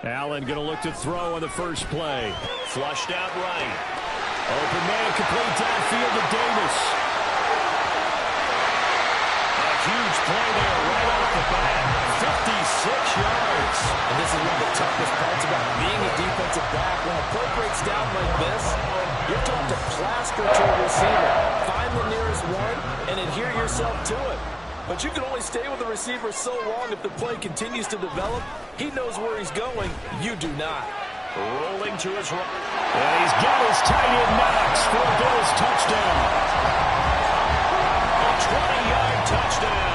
Allen going to look to throw on the first play. Flushed out right. Open man, complete downfield to Davis. A huge play there right off the bat. 56 yards. And this is one of the toughest parts about being a defensive back. When a play breaks down like this, you're told to plaster to a receiver. Find the nearest one and adhere yourself to it. But you can only stay with the receiver so long if the play continues to develop. He knows where he's going. You do not. Rolling to his right. And he's got his tight end Knox for a Bills touchdown. A 20-yard touchdown.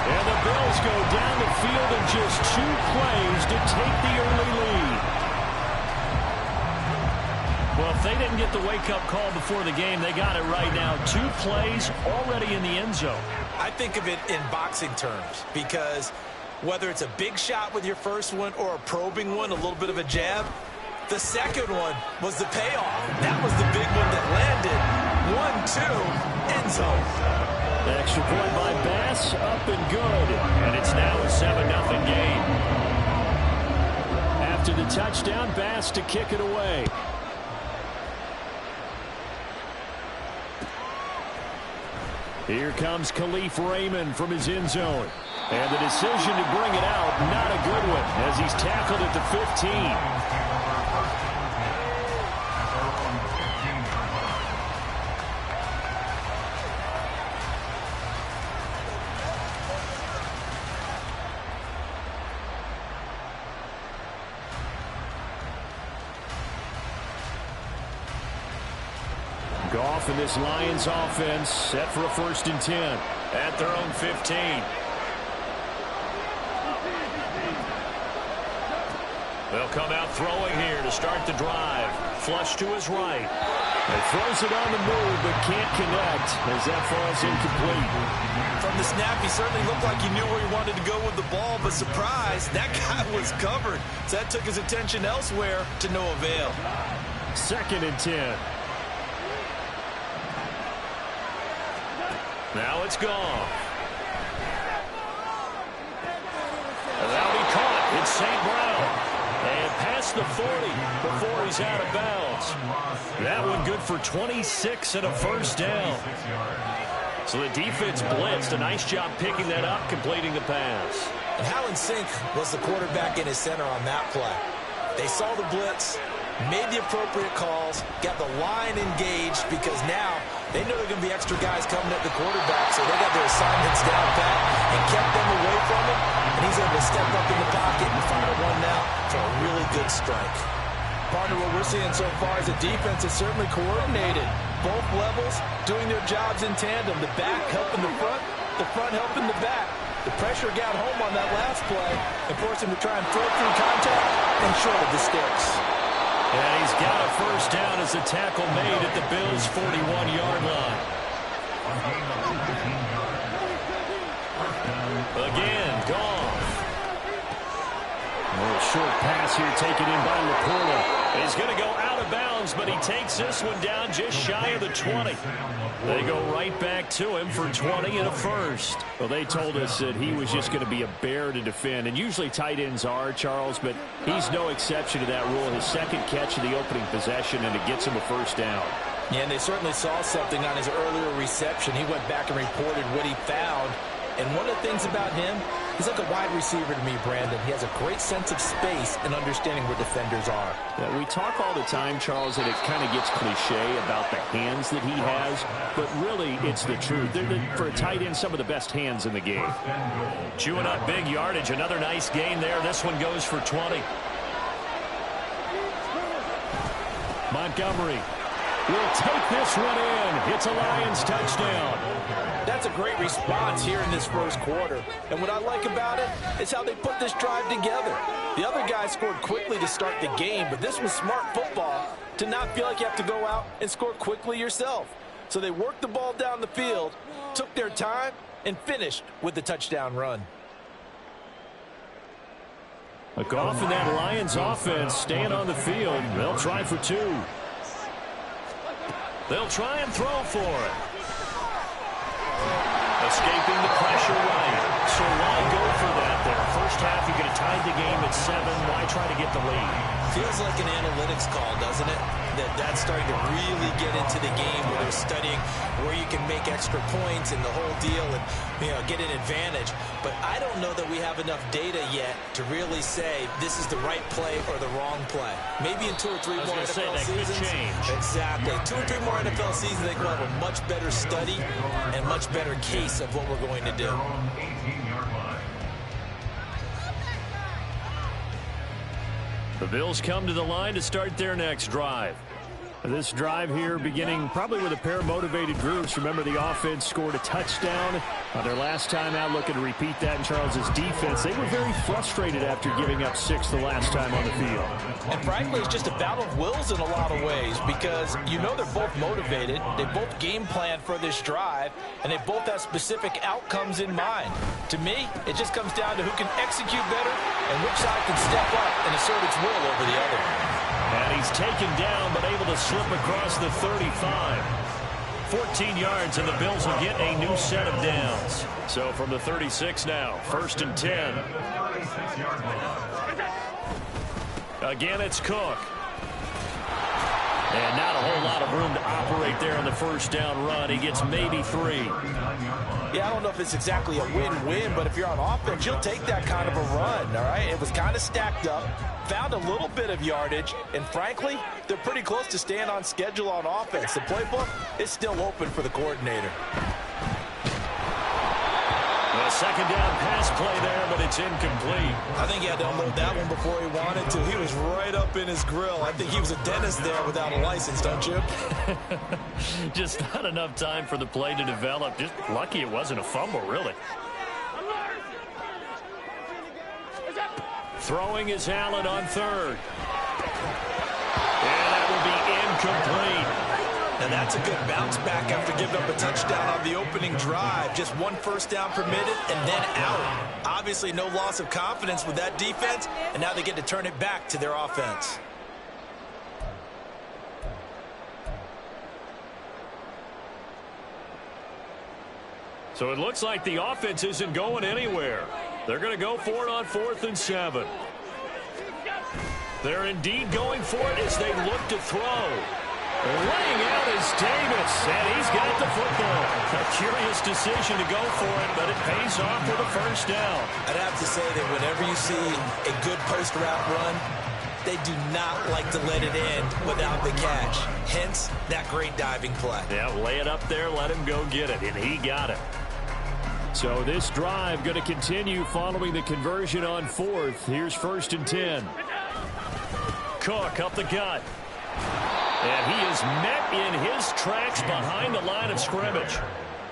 And the Bills go down the field in just 2 plays to take the early lead. Well, if they didn't get the wake-up call before the game, they got it right now. 2 plays already in the end zone. I think of it in boxing terms because whether it's a big shot with your first one or a probing one, a little bit of a jab, the second one was the payoff. That was the big one that landed. 1-2, end zone. The extra point by Bass, up and good. And it's now a 7-0 game. After the touchdown, Bass to kick it away. Here comes Khalif Raymond from his end zone. And the decision to bring it out, not a good one, as he's tackled at the 15. Goff and this Lions offense set for a 1st and 10 at their own 15. They'll come out throwing here to start the drive. Flush to his right. And throws it on the move but can't connect as that falls incomplete. From the snap, he certainly looked like he knew where he wanted to go with the ball, but surprise, that guy was covered. So that took his attention elsewhere to no avail. 2nd and 10. Now it's gone. And that'll be caught. It's St. Brown. And past the 40 before he's out of bounds. That one good for 26 and a 1st down. So the defense blitzed. A nice job picking that up, completing the pass. And Hallen Sink was the quarterback in his center on that play. They saw the blitz, made the appropriate calls, got the line engaged because now they know there are going to be extra guys coming at the quarterback, so they got their assignments down pat and kept them away from him, and he's able to step up in the pocket and fire one now for a really good strike. Partner, what we're seeing so far is a defense is certainly coordinated. Both levels doing their jobs in tandem. The back helping the front helping the back. The pressure got home on that last play and forced him to try and throw through contact and short of the sticks. And he's got a 1st down as the tackle made at the Bills' 41-yard line. Again, Goff. A little short pass here taken in by Laporta. He's going to go out of bounds, but he takes this one down just shy of the 20. They go right back to him for 20 and a 1st. Well, they told us that he was just going to be a bear to defend, and usually tight ends are, Charles, but he's no exception to that rule. His 2nd catch of the opening possession, and it gets him a 1st down. Yeah, and they certainly saw something on his earlier reception. He went back and reported what he found. And one of the things about him, he's like a wide receiver to me, Brandon. He has a great sense of space and understanding where defenders are. Yeah, we talk all the time, Charles, and it kind of gets cliche about the hands that he has, but really it's the truth. They're, for a tight end, some of the best hands in the game. Chewing up big yardage. Another nice gain there. This one goes for 20. Montgomery will take this one in. It's a Lions touchdown. That's a great response here in this 1st quarter. And what I like about it is how they put this drive together. The other guys scored quickly to start the game, but this was smart football to not feel like you have to go out and score quickly yourself. So they worked the ball down the field, took their time, and finished with the touchdown run. Goff and that Lions offense staying on the field. They'll try for 2. They'll try and throw for it. Escaping the pressure right. So why go for that there? First half, you get a tied the game at 7. Why try to get the lead? Feels like an analytics call, doesn't it? That's starting to really get into the game where they're studying where you can make extra points and the whole deal and, get an advantage. But I don't know that we have enough data yet to really say this is the right play or the wrong play. Maybe in 2 or 3 more NFL seasons. Could change. Exactly. 2 or 3 more NFL seasons, they will have a much better study and much better case of what we're going to do. The Bills come to the line to start their next drive. This drive here beginning probably with a pair of motivated groups. Remember, the offense scored a touchdown on their last time out, looking to repeat that in Charles's defense. They were very frustrated after giving up 6 the last time on the field. And frankly, it's just a battle of wills in a lot of ways because they're both motivated. They both game plan for this drive, and they both have specific outcomes in mind. To me, it just comes down to who can execute better and which side can step up and assert its will over the other. And he's taken down, but able to slip across the 35. 14 yards, and the Bills will get a new set of downs. So from the 36 now, 1st and 10. Again, it's Cook. And not a whole lot of room to operate there on the first down run. He gets maybe 3. Yeah, I don't know if it's exactly a win-win, but if you're on offense, you'll take that kind of a run, all right? It was kind of stacked up, found a little bit of yardage, and frankly, they're pretty close to staying on schedule on offense. The playbook is still open for the coordinator. A second down pass play there, but it's incomplete. I think he had to unload that one before he wanted to. He was right up in his grill. I think he was a dentist there without a license, don't you? Just not enough time for the play to develop. Just lucky it wasn't a fumble, really. Throwing is Allen on 3rd. And that will be incomplete. And that's a good bounce back after giving up a touchdown on the opening drive. Just 1 first down permitted and then out. Obviously no loss of confidence with that defense, and now they get to turn it back to their offense. So it looks like the offense isn't going anywhere. They're going to go for it on 4th and 7. They're indeed going for it as they look to throw. Laying out is Davis, and he's got the football. A curious decision to go for it, but it pays off for the first down. I'd have to say that whenever you see a good post route run, they do not like to let it end without the catch. Hence, that great diving play. Yeah, lay it up there, let him go get it, and he got it. So this drive going to continue following the conversion on 4th. Here's 1st and 10. Cook up the gut. And he is met in his tracks behind the line of scrimmage.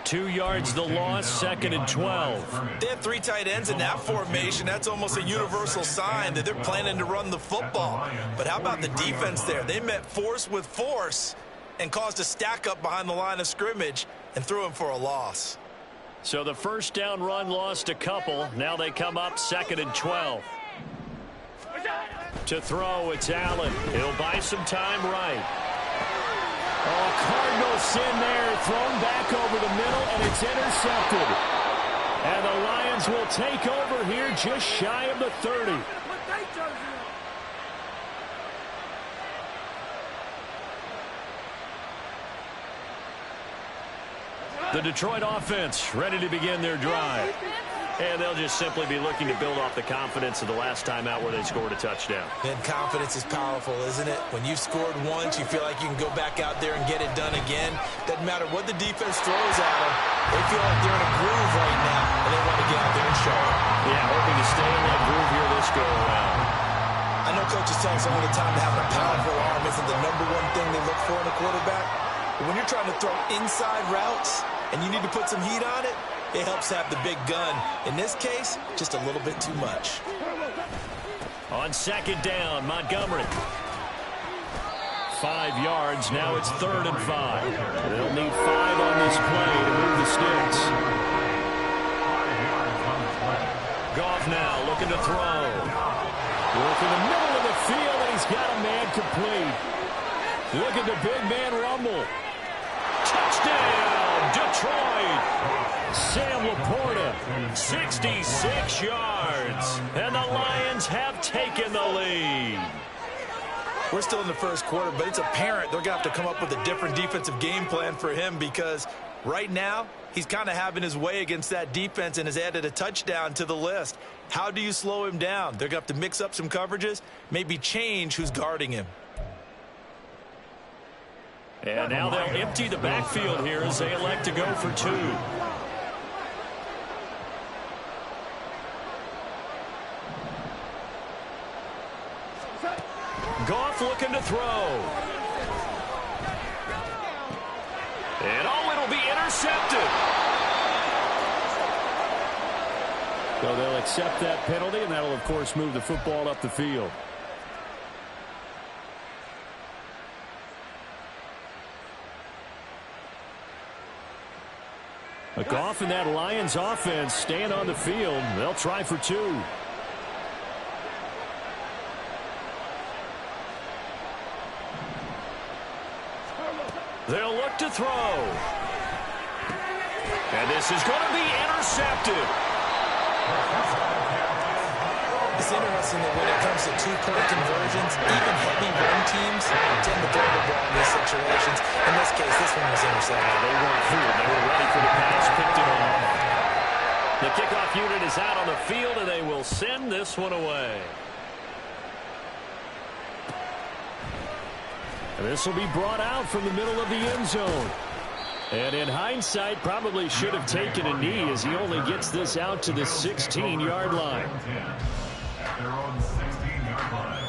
2 yards the loss, 2nd and 12. They have 3 tight ends in that formation. That's almost a universal sign that they're planning to run the football. But how about the defense there? They met force with force and caused a stack up behind the line of scrimmage and threw him for a loss. So the first down run lost a couple. Now they come up 2nd and 12. To throw, it's Allen. He'll buy some time right. Oh, Cardinals in there, thrown back over the middle, and it's intercepted. And the Lions will take over here just shy of the 30. The Detroit offense ready to begin their drive. And they'll just simply be looking to build off the confidence of the last time out where they scored a touchdown. And confidence is powerful, isn't it? When you've scored once, you feel like you can go back out there and get it done again. Doesn't matter what the defense throws at them. They feel like they're in a groove right now, and they want to get out there and show it. Yeah, hoping to stay in that groove here this go-around. I know coaches tell us all the time that having a powerful arm isn't the #1 thing they look for in a quarterback. But when you're trying to throw inside routes and you need to put some heat on it, it helps have the big gun. In this case, just a little bit too much. On 2nd down, Montgomery. 5 yards. Now it's 3rd and 5. They'll need 5 on this play to move the sticks. Goff now looking to throw. Work in the middle of the field, and he's got a man complete. Look at the big man rumble. Touchdown, Detroit. Sam Laporta, 66 yards. And the Lions have taken the lead. We're still in the first quarter, but it's apparent they're going to have to come up with a different defensive game plan for him because right now he's kind of having his way against that defense and has added a touchdown to the list. How do you slow him down? They're going to have to mix up some coverages, maybe change who's guarding him. And now they'll empty the backfield here as they elect to go for two. Goff looking to throw. And it'll be intercepted. So they'll accept that penalty, and that'll, of course, move the football up the field. Goff and that Lions offense staying on the field. They'll try for two. They'll look to throw. And this is going to be intercepted. It's interesting that when it comes to two-point conversions, even heavy run teams tend to throw the ball in these situations. In this case, this one was intercepted. They weren't fooled. They were ready for the pass, picked it off. The kickoff unit is out on the field, and they will send this one away. And this will be brought out from the middle of the end zone. And in hindsight, probably should have taken a knee as he only gets this out to the 16-yard line. They're on the 16-yard line.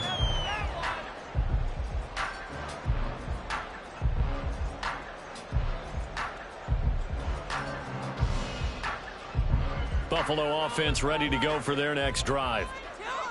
Buffalo offense ready to go for their next drive.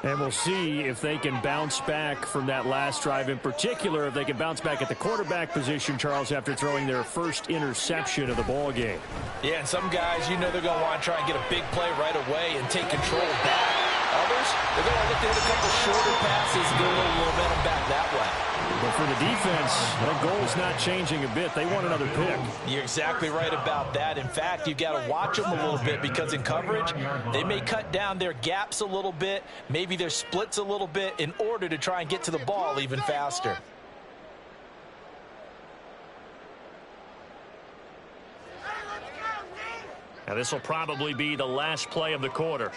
And we'll see if they can bounce back from that last drive. In particular, if they can bounce back at the quarterback position, Charles, after throwing their first interception of the ball game. Yeah, and some guys, you know they're going to want to try and get a big play right away and take control back. Others, they're going to look to hit a couple shorter passes and get a little momentum back that way. But for the defense, that goal's not changing a bit. They want another pick. You're exactly right about that. In fact, you've got to watch them a little bit because in coverage, they may cut down their gaps a little bit, maybe their splits a little bit in order to try and get to the ball even faster. Now this will probably be the last play of the quarter.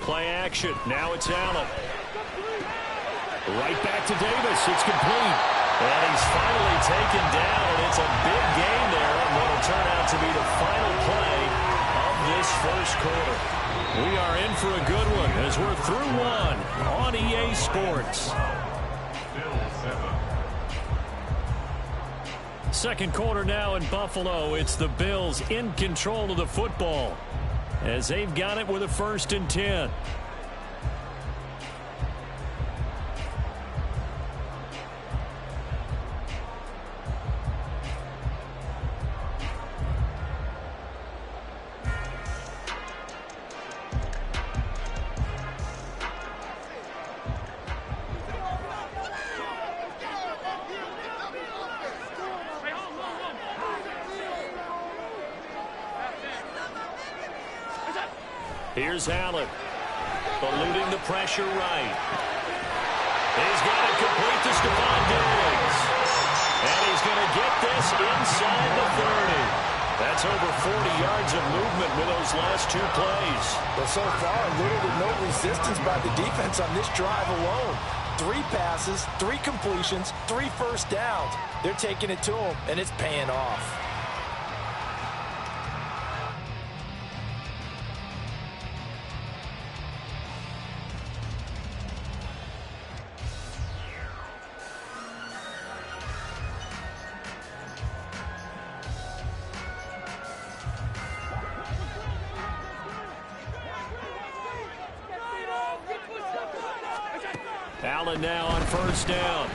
Play action. Now it's Allen. Right back to Davis. It's complete. And he's finally taken down. And it's a big gain there. And what'll turn out to be the final play of this first quarter. We are in for a good one as we're through one on EA Sports. Second quarter now in Buffalo. It's the Bills in control of the football as they've got it with a 1st and 10. Here's Allen, eluding the pressure right. He's got it complete to Stephon Diggs. And he's going to get this inside the 30. That's over 40 yards of movement with those last two plays. Well, so far, little to no resistance by the defense on this drive alone. 3 passes, 3 completions, 3 first downs. They're taking it to him, and it's paying off. Allen now on 1st down.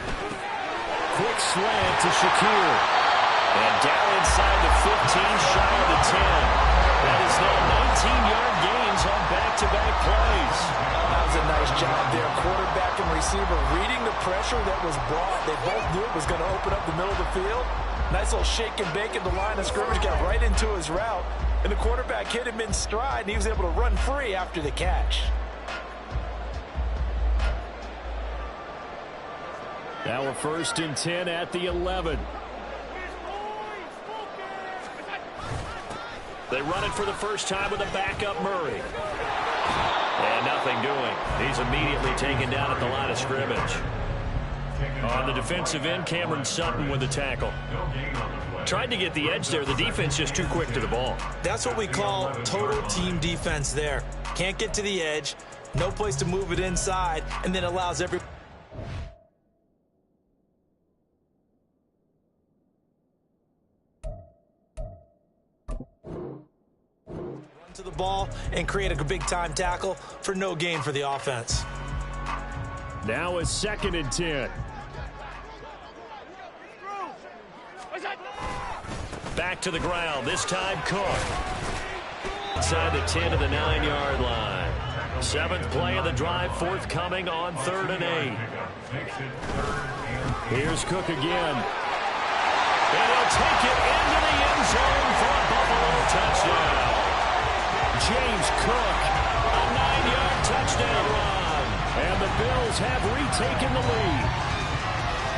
Quick slant to Shakir. And down inside the 15, shy of the 10. That is now 19-yard gains on back-to-back plays. That was a nice job there. Quarterback and receiver reading the pressure that was brought. They both knew it was going to open up the middle of the field. Nice little shake and bake at the line of scrimmage, got right into his route. And the quarterback hit him in stride, and he was able to run free after the catch. Now a 1st and 10 at the 11. They run it for the first time with a backup Murray. And nothing doing. He's immediately taken down at the line of scrimmage. On the defensive end, Cameron Sutton with the tackle. Tried to get the edge there. The defense just too quick to the ball. That's what we call total team defense there. Can't get to the edge, no place to move it inside, and then allows every... to the ball and create a big-time tackle for no gain for the offense. Now a 2nd and 10. Back to the ground, this time Cook. Inside the 10 to the 9-yard line. 7th play of the drive, forthcoming on 3rd and 8. Here's Cook again. And he'll take it into the end zone for a Buffalo touchdown. James Cook, a 9-yard touchdown run. And the Bills have retaken the lead.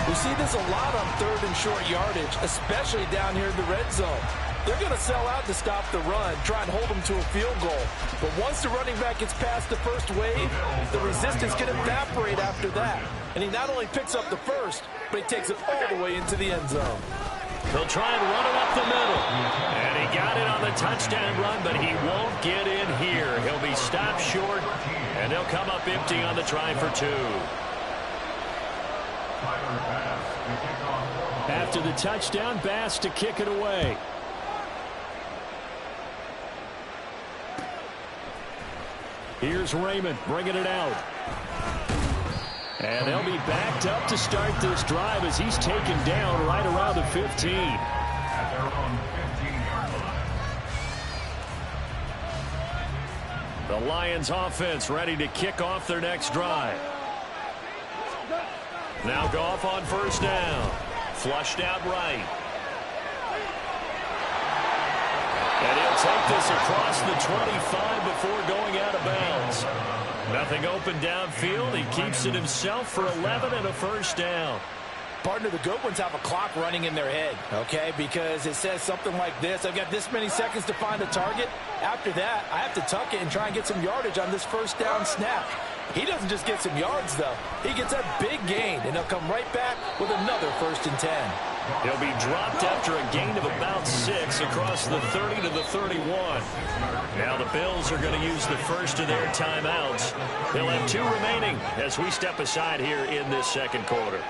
We see this a lot on 3rd and short yardage, especially down here in the red zone. They're going to sell out to stop the run, try and hold them to a field goal. But once the running back gets past the first wave, the resistance can evaporate after that. And he not only picks up the first, but he takes it all the way into the end zone. They'll try and run it up the middle. And he got it on the touchdown run, but he won't get in here. He'll be stopped short, and they'll come up empty on the try for 2. After the touchdown, Bass to kick it away. Here's Raymond bringing it out. And they'll be backed up to start this drive as he's taken down right around the 15. At their own 15-yard line. The Lions offense ready to kick off their next drive. Now Goff on 1st down. Flushed out right. And he'll take this across the 25 before going out of bounds. Nothing open downfield. He keeps it himself for 11 and a 1st down. Partner, the good ones have a clock running in their head, okay? Because it says something like this. I've got this many seconds to find a target. After that, I have to tuck it and try and get some yardage on this 1st down snap. He doesn't just get some yards, though. He gets a big gain, and he'll come right back with another 1st and 10. He'll be dropped after a gain of about 6 across the 30 to the 31. Now the Bills are going to use the first of their timeouts. They'll have 2 remaining as we step aside here in this 2nd quarter.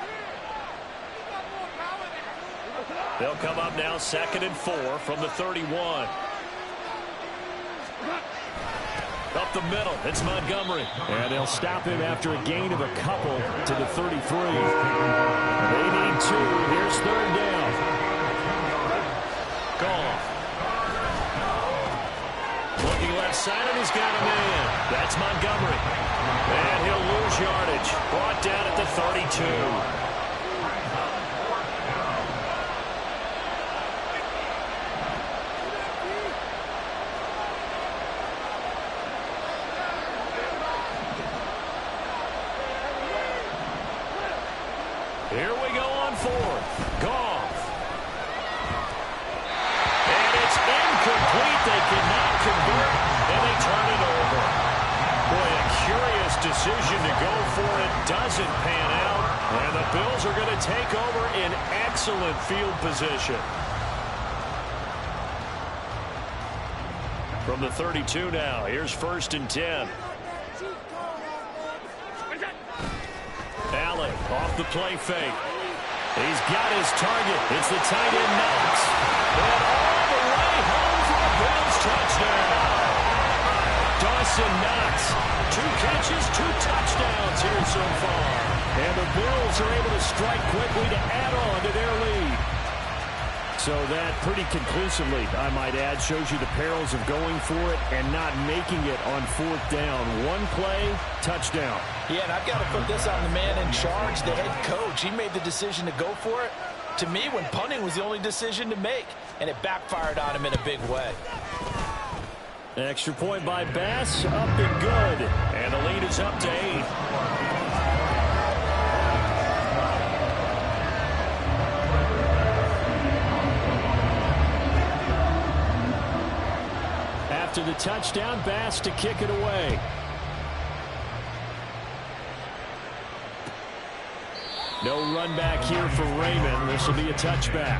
They'll come up now 2nd and 4 from the 31. Up the middle, it's Montgomery. And they'll stop him after a gain of a couple to the 33. They need 2. Here's 3rd down. Goff. Looking left side, and he's got a man. That's Montgomery. And he'll lose yardage. Brought down at the 32. Here we go on 4th. Goff. And it's incomplete. They cannot convert, and they turn it over. Boy, a curious decision to go for it. Doesn't pan out, and the Bills are going to take over in excellent field position. From the 32 now, here's 1st and 10. Allen off the play fake. He's got his target. It's the tight end Knox. And all the way home for a Bills touchdown. Dawson Knox. 2 catches, 2 touchdowns here so far. And the Bills are able to strike quickly to add on to their lead. So that pretty conclusively, I might add, shows you the perils of going for it and not making it on 4th down. One play, touchdown. Yeah, and I've got to put this on the man in charge, the head coach. He made the decision to go for it. To me, when punting was the only decision to make, and it backfired on him in a big way. Extra point by Bass, up and good. And the lead is up to 8. After the touchdown, Bass to kick it away. No run back here for Raymond. This will be a touchback.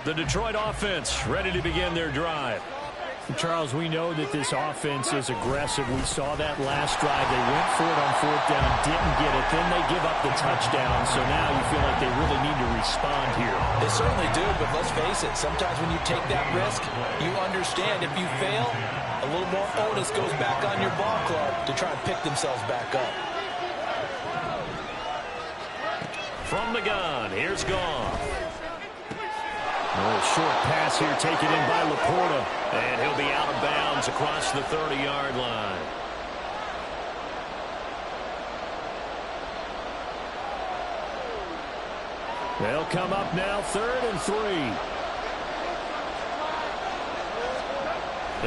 The Detroit offense ready to begin their drive. Charles, we know that this offense is aggressive. We saw that last drive. They went for it on 4th down, didn't get it. Then they give up the touchdown. So now you feel like they really need to respond here. They certainly do, but let's face it. Sometimes when you take that risk, you understand if you fail, a little more onus goes back on your ball club to try and pick themselves back up. From the gun, here's Goff. A short pass here taken in by Laporta. And he'll be out of bounds across the 30-yard line. They'll come up now 3rd and 3.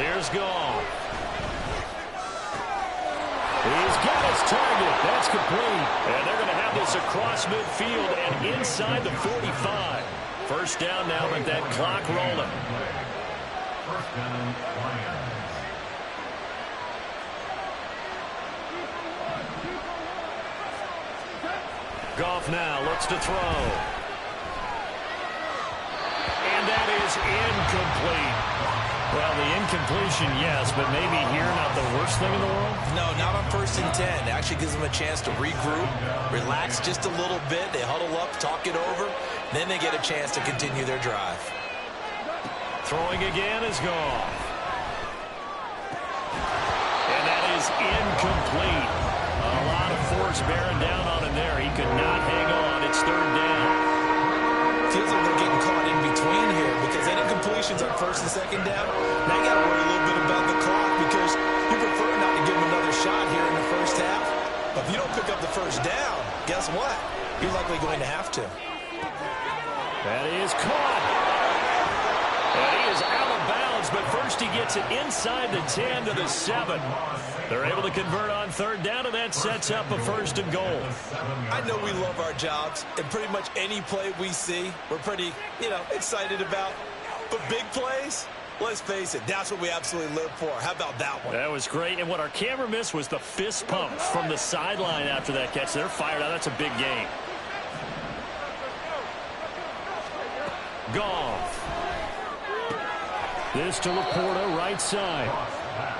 Here's Goff. He's got his target. That's complete. And they're going to have this across midfield and inside the 45. First down now, but that clock rolling. First down, Lions. Goff now looks to throw. And that is incomplete. Well, the incompletion, yes, but maybe here not the worst thing in the world? No, not on 1st and 10. It actually gives them a chance to regroup, relax just a little bit. They huddle up, talk it over. Then they get a chance to continue their drive. Throwing again is Goff. And that is incomplete. A lot of force bearing down on him there. He could not hang on. It's 3rd down. Feels like they're getting caught in between here because any completions on 1st and 2nd down, now you got to worry a little bit about the clock because you prefer not to give them another shot here in the first half. But if you don't pick up the 1st down, guess what? You're likely going to have to. That is caught. And he is out of bounds, but first he gets it inside the 10 to the 7. They're able to convert on 3rd down, and that sets up a 1st and goal. I know we love our jobs, and pretty much any play we see, we're pretty, excited about. But big plays, let's face it, that's what we absolutely live for. How about that one? That was great, and what our camera missed was the fist pump from the sideline after that catch. They're fired out. That's a big game. Goff. This to Laporta, right side.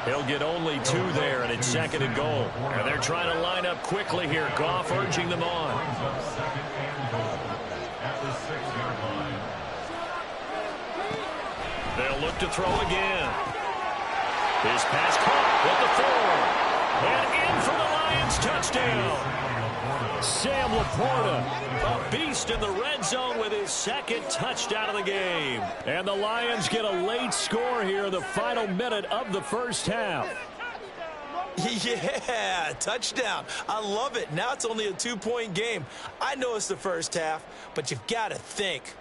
He'll get only 2 there, and it's 2nd and goal. And they're trying to line up quickly here. Goff urging them on. Second and goal at the 6-yard line. They'll look to throw again. His pass caught with the 4. And in for the Lions touchdown. Sam Laporta, a beast in the red zone with his 2nd touchdown of the game. And the Lions get a late score here in the final minute of the first half. Yeah, touchdown. I love it. Now it's only a 2-point game. I know it's the first half, but you've got to think.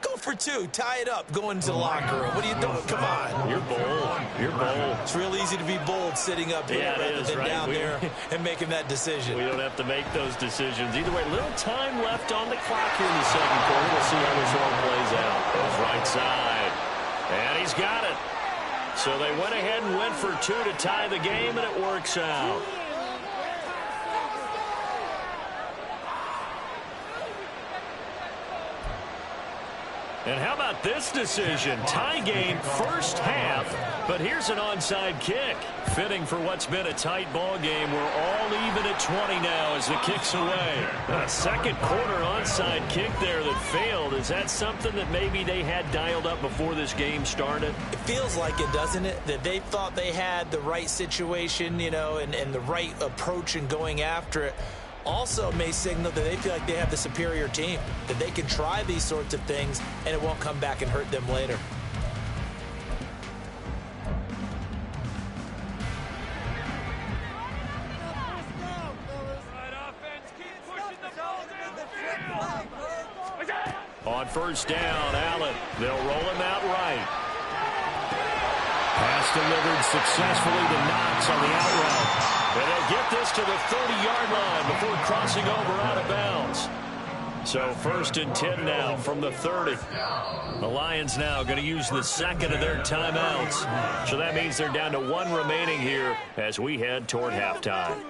Go for 2. Tie it up. Go into the locker room. What are you doing? Come on. You're bold. You're bold. It's real easy to be bold sitting up here rather than down there and making that decision. We don't have to make those decisions. Either way, little time left on the clock here in the 2nd quarter. We'll see how this all plays out. Goes right side. And he's got it. So they went ahead and went for 2 to tie the game, and it works out. And how about this decision? Tie game first half, but here's an onside kick. Fitting for what's been a tight ball game. We're all even at 20 now as the kick's away. A second quarter onside kick there that failed. Is that something that maybe they had dialed up before this game started? It feels like it, doesn't it? That they thought they had the right situation, you know, and the right approach in going after it. Also may signal that they feel like they have the superior team, that they can try these sorts of things and it won't come back and hurt them later. On first down, Allen. They'll roll him out right. Pass delivered successfully to Knox on the out route. And they'll get this to the 30-yard line before crossing over out of bounds. So 1st and 10 now from the 30. The Lions now going to use the second of their timeouts. So that means they're down to 1 remaining here as we head toward halftime.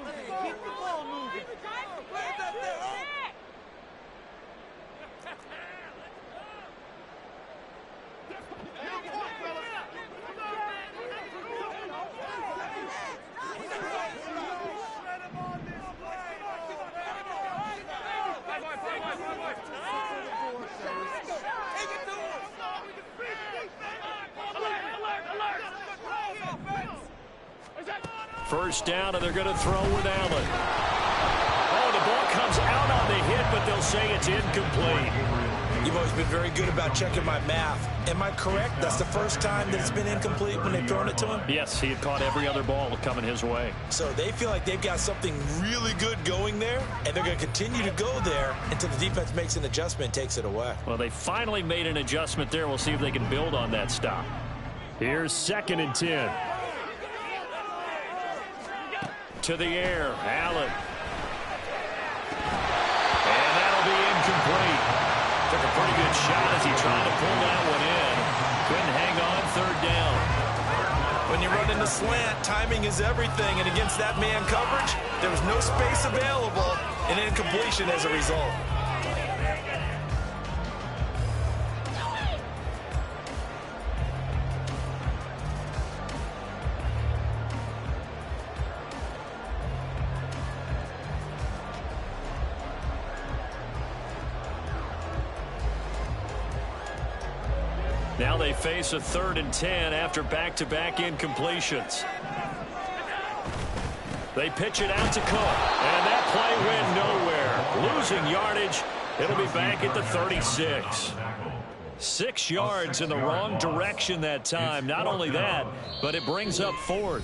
First down, and they're going to throw with Allen. Oh, the ball comes out on the hit, but they'll say it's incomplete. You've always been very good about checking my math. Am I correct? That's the first time that it's been incomplete when they've thrown it to him? Yes, he had caught every other ball coming his way. So they feel like they've got something really good going there, and they're going to continue to go there until the defense makes an adjustment and takes it away. Well, they finally made an adjustment there. We'll see if they can build on that stop. Here's 2nd and 10. To the air, Allen. And that'll be incomplete. Took a pretty good shot as he tried to pull that one in. Couldn't hang on 3rd down. When you run in the slant, timing is everything, and against that man coverage, there was no space available, and incompletion as a result. Now they face a 3rd and 10 after back-to-back incompletions. They pitch it out to Cook, and that play went nowhere. Losing yardage, it'll be back at the 36. 6 yards in the wrong direction that time. Not only that, but it brings up 4th.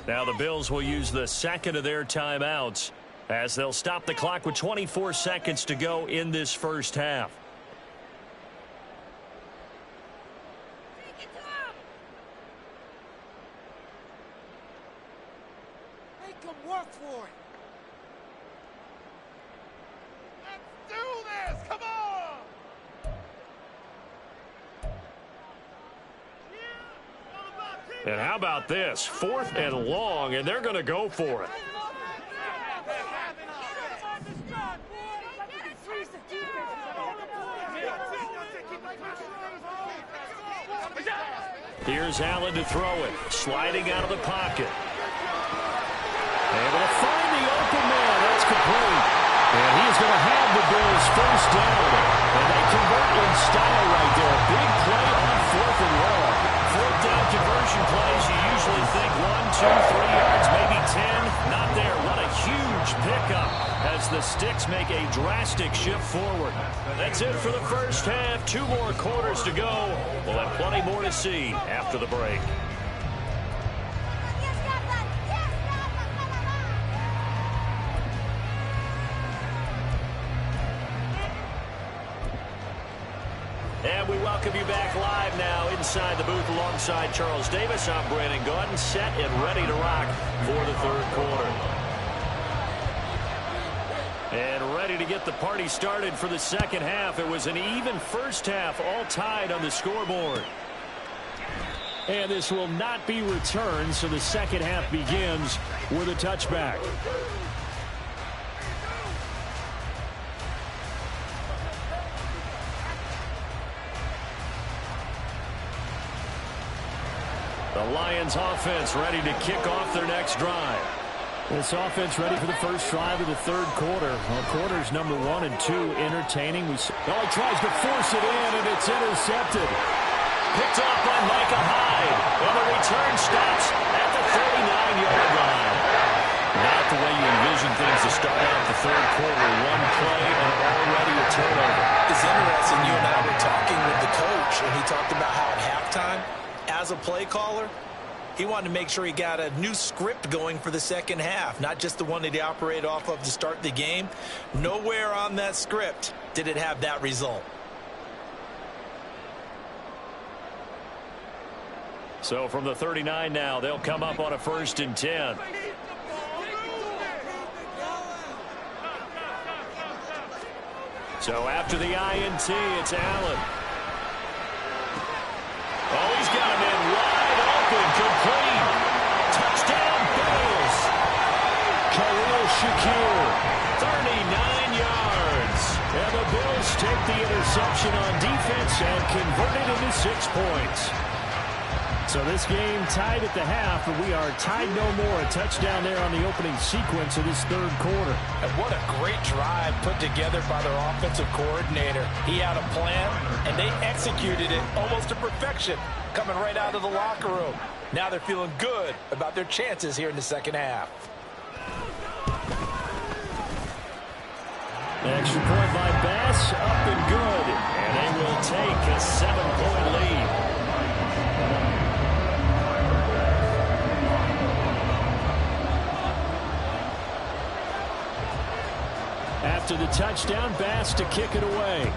Now the Bills will use the second of their timeouts as they'll stop the clock with 24 seconds to go in this first half. Work for it. Let's do this. Come on. And how about this? 4th and long, and they're going to go for it. Here's Allen to throw it. Sliding out of the pocket. Able to find the open man. That's complete. And he is going to have the Bills first down. And they convert in style right there. Big play on 4th and long. 4th down conversion plays, you usually think 1, 2, 3 yards, maybe 10. Not there. What a huge pickup as the Sticks make a drastic shift forward. That's it for the first half. 2 more quarters to go. We'll have plenty more to see after the break. And we welcome you back live now inside the booth alongside Charles Davis. I'm Brandon Gaudin, set and ready to rock for the 3rd quarter. And ready to get the party started for the second half. It was an even first half, all tied on the scoreboard. And this will not be returned, so the second half begins with a touchback. The Lions offense ready to kick off their next drive. This offense ready for the first drive of the third quarter. Well, quarters number 1 and 2 entertaining. He tries to force it in, and it's intercepted. Picked off by Micah Hyde. And the return stops at the 39-yard line. Not the way you envision things to start out the third quarter. One play and already a turnover. It's interesting. You and I were talking with the coach, and he talked about how at halftime, as a play caller, he wanted to make sure he got a new script going for the second half, not just the one that he operated off of to start the game. Nowhere on that script did it have that result. So from the 39 now, they'll come up on a 1st and 10. So after the INT, it's Allen. Oh, he's got him in wide open, complete. Touchdown, Bills. Khalil Shakir, 39 yards. And the Bills take the interception on defense and convert it into 6 points. So this game tied at the half, but we are tied no more. A touchdown there on the opening sequence of this third quarter. And what a great drive put together by their offensive coordinator. He had a plan, and they executed it almost to perfection, coming right out of the locker room. Now they're feeling good about their chances here in the second half. An extra point by Bass, up and good. And they will take a 7-point lead. After the touchdown, Bass to kick it away.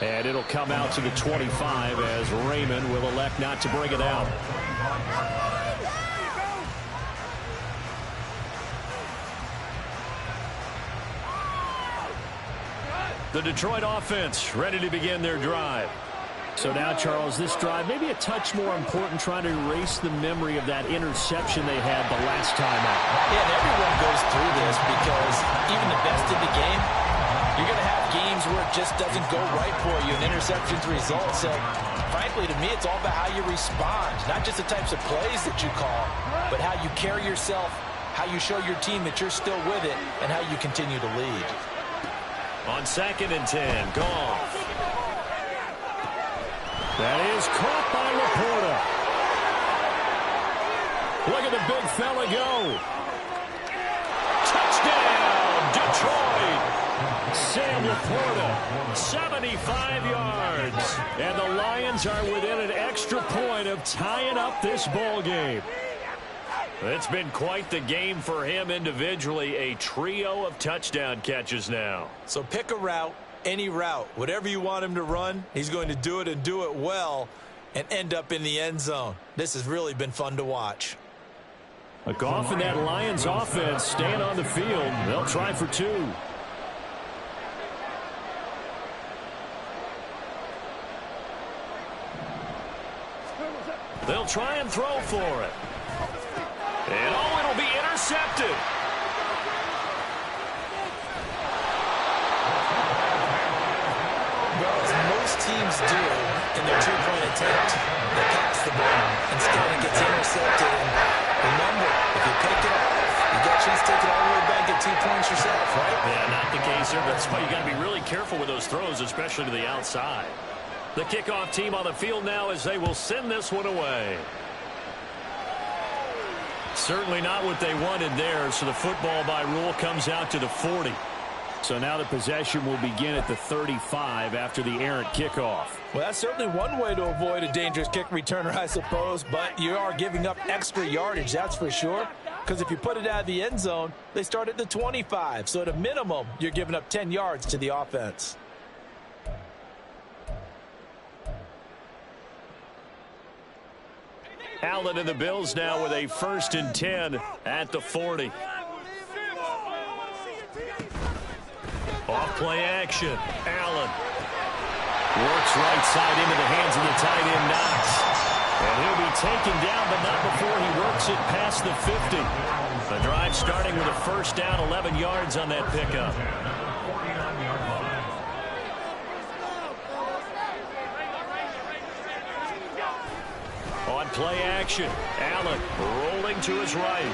And it'll come out to the 25 as Raymond will elect not to bring it out. The Detroit offense ready to begin their drive. So now, Charles, this drive may be a touch more important, trying to erase the memory of that interception they had the last time out. Yeah, and everyone goes through this because even the best in the game, you're going to have games where it just doesn't go right for you, and interceptions result. So, frankly, to me, it's all about how you respond, not just the types of plays that you call, but how you carry yourself, how you show your team that you're still with it, and how you continue to lead. On 2nd and 10, Goff. That is caught by Laporta. Look at the big fella go. Touchdown, Detroit. Sam Laporta, 75 yards. And the Lions are within an extra point of tying up this ball game. It's been quite the game for him individually. A trio of touchdown catches now. So pick a route. Any route, whatever you want him to run, he's going to do it and do it well and end up in the end zone. This has really been fun to watch. A Goff and that Lions offense staying on the field. They'll try for 2. They'll try and throw for it. And oh, it'll be intercepted. Teams do in their 2-point attempt. They pass the ball. Instead, it gets intercepted. And remember, if you pick it off, you get a chance to take it all the way back, get 2 points yourself, right? Yeah, not the case here. That's why you got to be really careful with those throws, especially to the outside. The kickoff team on the field now as they will send this one away. Certainly not what they wanted there, so the football by rule comes out to the 40. So now the possession will begin at the 35 after the errant kickoff. Well, that's certainly one way to avoid a dangerous kick returner, I suppose, but you are giving up extra yardage, that's for sure, because if you put it out of the end zone, they start at the 25. So at a minimum, you're giving up 10 yards to the offense. Allen and the Bills now with a 1st and 10 at the 40. Off play action. Allen works right side into the hands of the tight end Knox. And he'll be taken down, but not before he works it past the 50. The drive starting with a 1st down, 11 yards on that pickup. play action. Allen rolling to his right.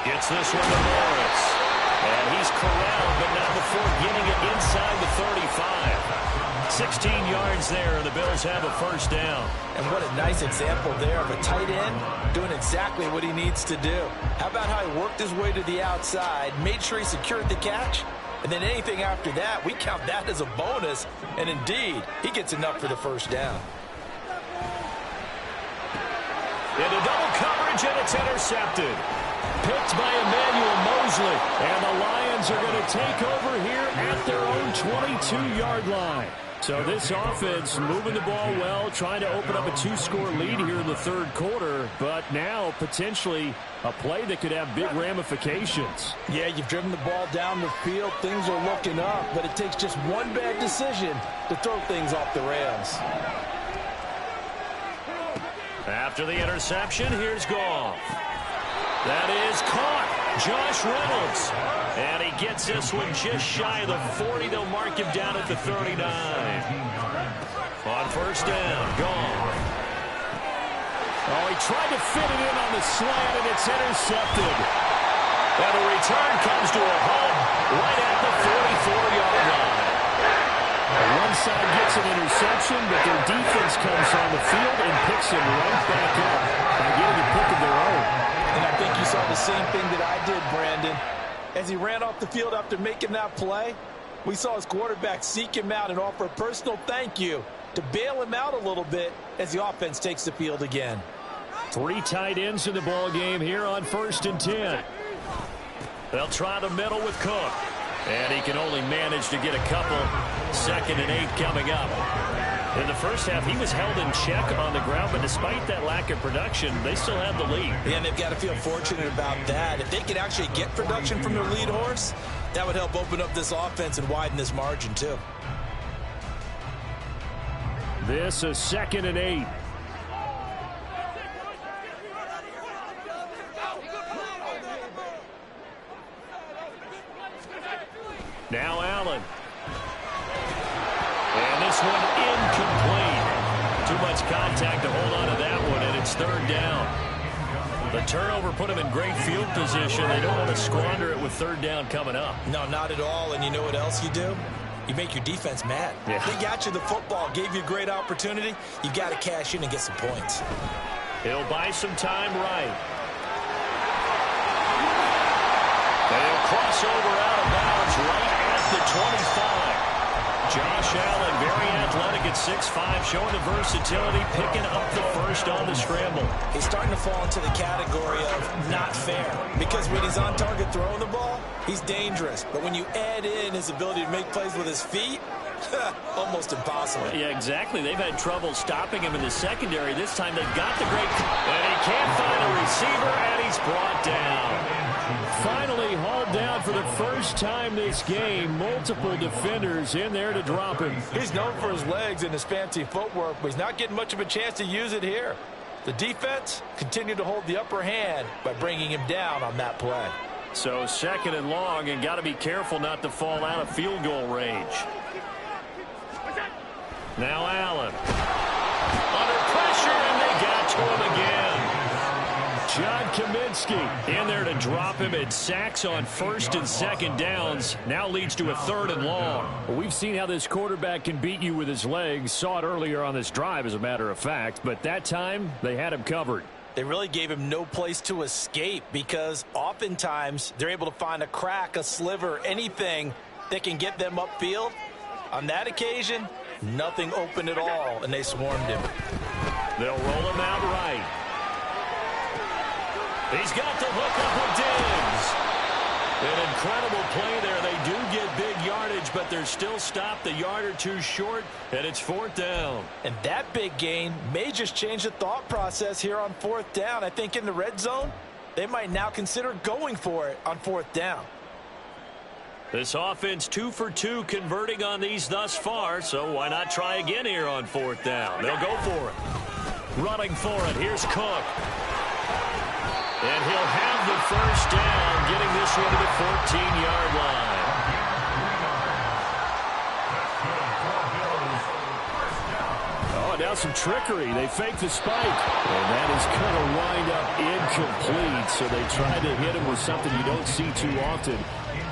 Gets this one to Morris. And he's corralled, but not before getting it inside the 35. 16 yards there, and the Bills have a first down. And what a nice example there of a tight end doing exactly what he needs to do. How about how he worked his way to the outside, made sure he secured the catch, and then anything after that, we count that as a bonus. And indeed, he gets enough for the first down. Into double coverage, and it's intercepted. Picked by Emmanuel Mosley. And the Lions are going to take over here at their own 22-yard line. So this offense moving the ball well, trying to open up a 2-score lead here in the third quarter. But now potentially a play that could have big ramifications. Yeah, you've driven the ball down the field. Things are looking up. But it takes just one bad decision to throw things off the rails. After the interception, here's Goff. That is caught. Josh Reynolds. And he gets this one just shy of the 40. They'll mark him down at the 39. On first down, Goff. Oh, he tried to fit it in on the slant, and it's intercepted. And the return comes to a home right at the 44-yard line. One side gets an interception, but their defense comes on the field and picks him right back up by getting a pick of their own. And I think you saw the same thing that I did, Brandon. As he ran off the field after making that play, we saw his quarterback seek him out and offer a personal thank you to bail him out a little bit as the offense takes the field again. 3 tight ends in the ball game here on 1st and 10. They'll try the middle with Cook. And he can only manage to get a couple. 2nd and 8 coming up. In the first half, he was held in check on the ground, but despite that lack of production, they still have the lead. Yeah, and they've got to feel fortunate about that. If they could actually get production from their lead horse, that would help open up this offense and widen this margin too. This is 2nd and 8. Now Allen. And this one incomplete. Too much contact to hold on to that one, and it's 3rd down. The turnover put them in great field position. They don't want to squander it with 3rd down coming up. No, not at all. And you know what else you do? You make your defense mad. Yeah. They got you the football, gave you a great opportunity. You've got to cash in and get some points. He'll buy some time right. They'll cross over out of bounds right at the 25. Josh Allen, very athletic at 6'5", showing the versatility, picking up the first on the scramble. He's starting to fall into the category of not fair, because when he's on target throwing the ball, he's dangerous. But when you add in his ability to make plays with his feet, almost impossible. Yeah, exactly. They've had trouble stopping him in the secondary. This time they've got the great... And he can't find a receiver, and he's brought down. Finally hauled down for the first time this game. Multiple defenders in there to drop him. He's known for his legs and his fancy footwork, but he's not getting much of a chance to use it here. The defense continued to hold the upper hand by bringing him down on that play. So 2nd and long, and got to be careful not to fall out of field goal range. Now Allen. Under pressure, and they got to him again. John Kaminsky in there to drop him. It sacks on 1st and 2nd downs. Now leads to a 3rd and long. Well, we've seen how this quarterback can beat you with his legs. Saw it earlier on this drive, as a matter of fact. But that time, they had him covered. They really gave him no place to escape, because oftentimes they're able to find a crack, a sliver, anything that can get them upfield. On that occasion, nothing open at all, and they swarmed him. They'll roll him out right. He's got the hook up with Diggs. An incredible play there. They do get big yardage, but they're still stopped a yard or two short, and it's 4th down. And that big gain may just change the thought process here on 4th down. I think in the red zone, they might now consider going for it on 4th down. This offense 2 for 2 converting on these thus far, so why not try again here on 4th down? They'll go for it. Running for it, here's Cook. And he'll have the first down, getting this one to the 14-yard line. Oh, now now some trickery. They fake the spike. And that is going to wind up incomplete. So they tried to hit him with something you don't see too often,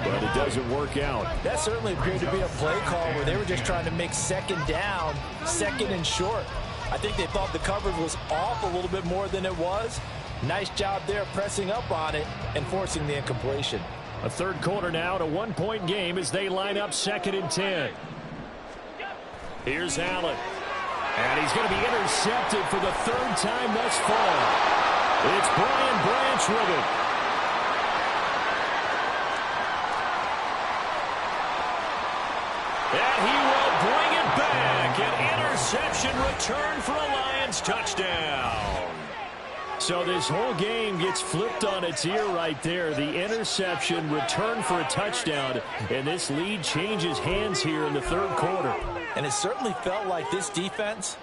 but it doesn't work out. That certainly appeared to be a play call where they were just trying to make second down, second and short. I think they thought the coverage was off a little bit more than it was. Nice job there pressing up on it and forcing the incompletion. A third quarter now at a one-point game as they line up 2nd and 10. Here's Allen. And he's going to be intercepted for the third time thus far. It's Brian Branch with it. And he will bring it back. An interception return for a Lions touchdown. So this whole game gets flipped on its ear right there. The interception, return for a touchdown, and this lead changes hands here in the third quarter. And it certainly felt like this defense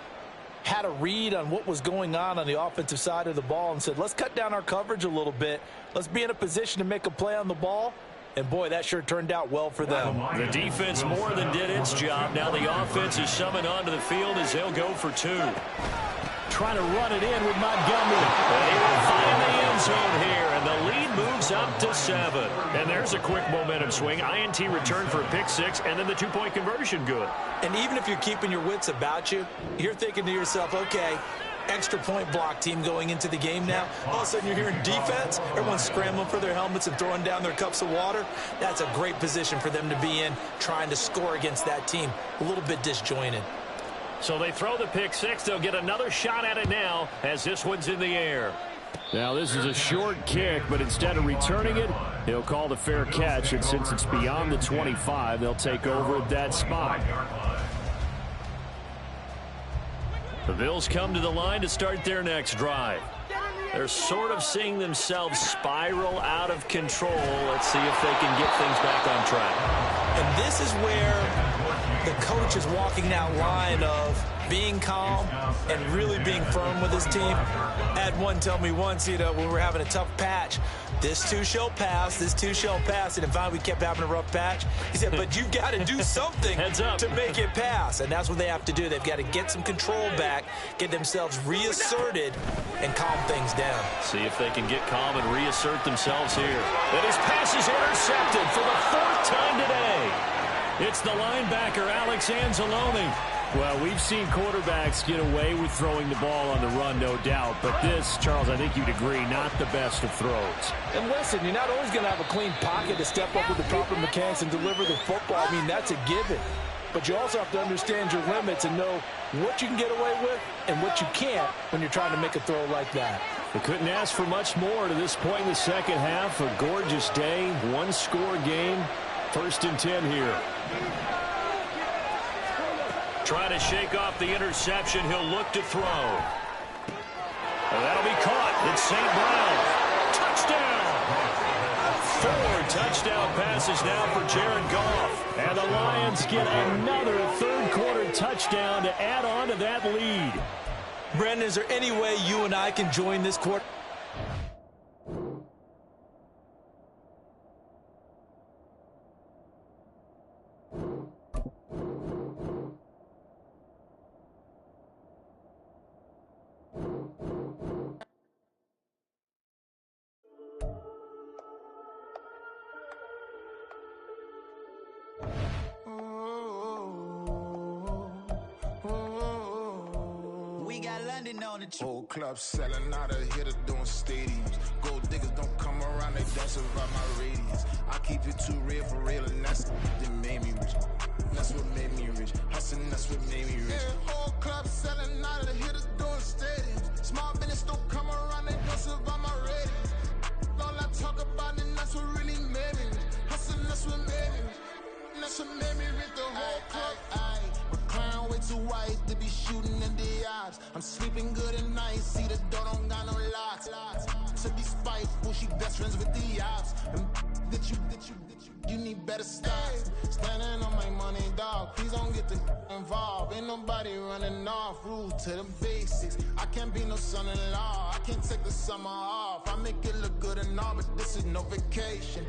had a read on what was going on the offensive side of the ball and said, let's cut down our coverage a little bit. Let's be in a position to make a play on the ball. And, boy, that sure turned out well for them. The defense more than did its job. Now the offense is summoned onto the field as they'll go for 2. Trying to run it in with Montgomery. And he will find the end zone here, and the lead moves up to 7. And there's a quick momentum swing. INT return for a pick 6, and then the 2-point conversion good. And even if you're keeping your wits about you, you're thinking to yourself, okay, extra point block team going into the game now. All of a sudden you're hearing defense. Everyone's scrambling for their helmets and throwing down their cups of water. That's a great position for them to be in, trying to score against that team. A little bit disjointed. So they throw the pick 6. They'll get another shot at it now as this one's in the air. Now this is a short kick, but instead of returning it, he'll call the fair catch. And since it's beyond the 25, they'll take over at that spot. The Bills come to the line to start their next drive. They're sort of seeing themselves spiral out of control. Let's see if they can get things back on track. And this is where the coach is walking that line of being calm and really being firm with his team. I had one tell me once, when we were having a tough patch, this too shall pass, this too shall pass. And if finally we kept having a rough patch, he said, but you've got to do something to make it pass. And that's what they have to do. They've got to get some control back, get themselves reasserted, and calm things down. See if they can get calm and reassert themselves here. And his pass is intercepted for the 4th time today. It's the linebacker, Alex Anzalone. Well, we've seen quarterbacks get away with throwing the ball on the run, no doubt. But this, Charles, I think you'd agree, not the best of throws. And listen, you're not always going to have a clean pocket to step up with the proper mechanics and deliver the football. I mean, that's a given. But you also have to understand your limits and know what you can get away with and what you can't when you're trying to make a throw like that. We couldn't ask for much more to this point in the second half. A gorgeous day, one-score game. 1st and 10 here. Trying to shake off the interception. He'll look to throw. And that'll be caught. It's St. Brown. Touchdown. 4 touchdown passes now for Jared Goff. And the Lions get another third-quarter touchdown to add on to that lead. Brandon, is there any way you and I can join this quarter? Whole club selling out of hitter doing stadiums. Gold diggers don't come around, they don't survive my radius. I keep it too real for real, and that's that made me rich. That's what made me rich. Hustling, that's what made me rich. Yeah, whole club selling out of the hitters doing stadiums. Small business don't come around, they don't survive my radius. All I talk about, and that's what really made me rich. Hustling, that's what made me rich. That's what made me rich. The whole club. Clown way too wise to be shooting in the odds. I'm sleeping good at night, see the door don't got no locks. To be spiteful, she best friends with the ops. And you need better stops. Standing on my money, dog. Please don't get the involved. Ain't nobody running off. Rule to the basics. I can't be no son-in-law. I can't take the summer off. I make it look good and all, but this is no vacation.